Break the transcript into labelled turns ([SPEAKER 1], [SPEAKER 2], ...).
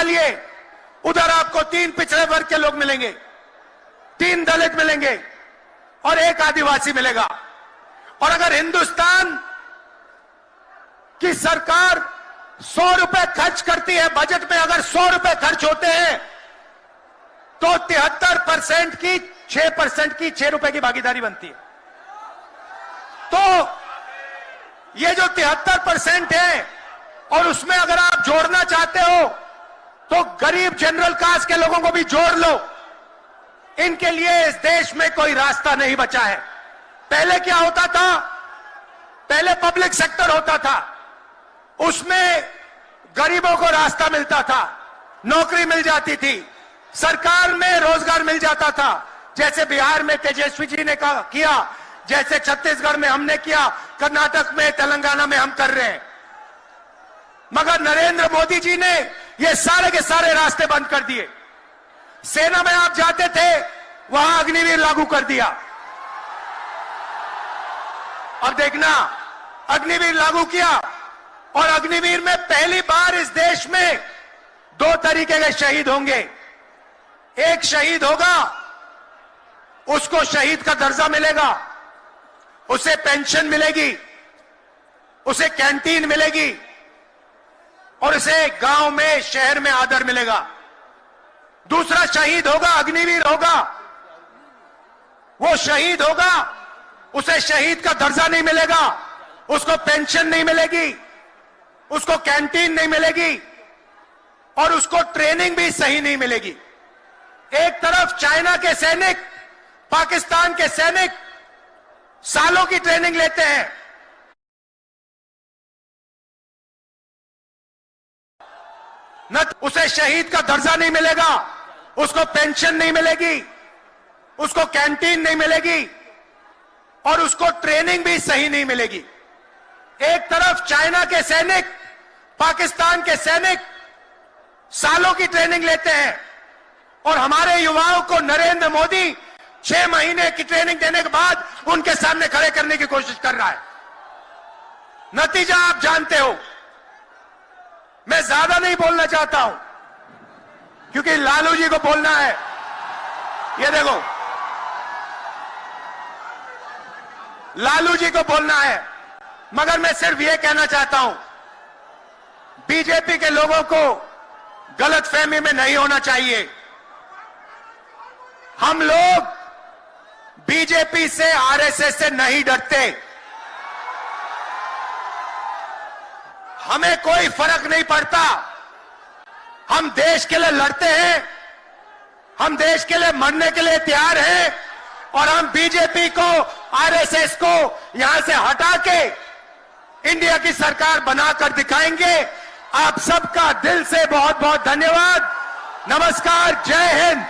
[SPEAKER 1] निकालिए, उधर आपको 3 पिछड़े वर्ग के लोग मिलेंगे, 3 दलित मिलेंगे और 1 आदिवासी मिलेगा। और अगर हिंदुस्तान की सरकार 100 रुपए खर्च करती है, बजट में अगर 100 रुपए खर्च होते हैं तो 73% की 6% की 6 रुपए की भागीदारी बनती है। तो ये जो 73% है और उसमें अगर आप जोड़ना चाहते हो तो गरीब जनरल कास्ट के लोगों को भी जोड़ लो। इनके लिए इस देश में कोई रास्ता नहीं बचा है। पहले क्या होता था, पहले पब्लिक सेक्टर होता था, उसमें गरीबों को रास्ता मिलता था, नौकरी मिल जाती थी, सरकार में रोजगार मिल जाता था, जैसे बिहार में तेजस्वी जी ने किया, जैसे छत्तीसगढ़ में हमने किया, कर्नाटक में, तेलंगाना में हम कर रहे हैं। मगर नरेंद्र मोदी जी ने ये सारे के सारे रास्ते बंद कर दिए। सेना में आप जाते थे, वहां अग्निवीर लागू कर दिया। अब देखना, अग्निवीर लागू किया और अग्निवीर में पहली बार इस देश में 2 तरीके के शहीद होंगे। एक शहीद होगा, उसको शहीद का दर्जा मिलेगा, उसे पेंशन मिलेगी, उसे कैंटीन मिलेगी और उसे गांव में, शहर में आदर मिलेगा। दूसरा शहीद होगा, अग्निवीर होगा, वो शहीद होगा, उसे शहीद का दर्जा नहीं मिलेगा, उसको पेंशन नहीं मिलेगी, उसको कैंटीन नहीं मिलेगी और उसको ट्रेनिंग भी सही नहीं मिलेगी। एक तरफ चाइना के सैनिक, पाकिस्तान के सैनिक सालों की ट्रेनिंग लेते हैं, न उसे शहीद का दर्जा नहीं मिलेगा, उसको पेंशन नहीं मिलेगी, उसको कैंटीन नहीं मिलेगी और उसको ट्रेनिंग भी सही नहीं मिलेगी। एक तरफ चाइना के सैनिक, पाकिस्तान के सैनिक सालों की ट्रेनिंग लेते हैं और हमारे युवाओं को नरेंद्र मोदी 6 महीने की ट्रेनिंग देने के बाद उनके सामने खड़े करने की कोशिश कर रहा है। नतीजा आप जानते हो। मैं ज्यादा नहीं बोलना चाहता हूं क्योंकि लालू जी को बोलना है। ये देखो, लालू जी को बोलना है, मगर मैं सिर्फ ये कहना चाहता हूं, बीजेपी के लोगों को गलतफहमी में नहीं होना चाहिए। हम लोग बीजेपी से, आरएसएस से नहीं डरते। हमें कोई फर्क नहीं पड़ता। हम देश के लिए लड़ते हैं, हम देश के लिए मरने के लिए तैयार हैं और हम बीजेपी को, आरएसएस को यहां से हटा के इंडिया की सरकार बनाकर दिखाएंगे। आप सबका दिल से बहुत बहुत धन्यवाद। नमस्कार, जय हिंद।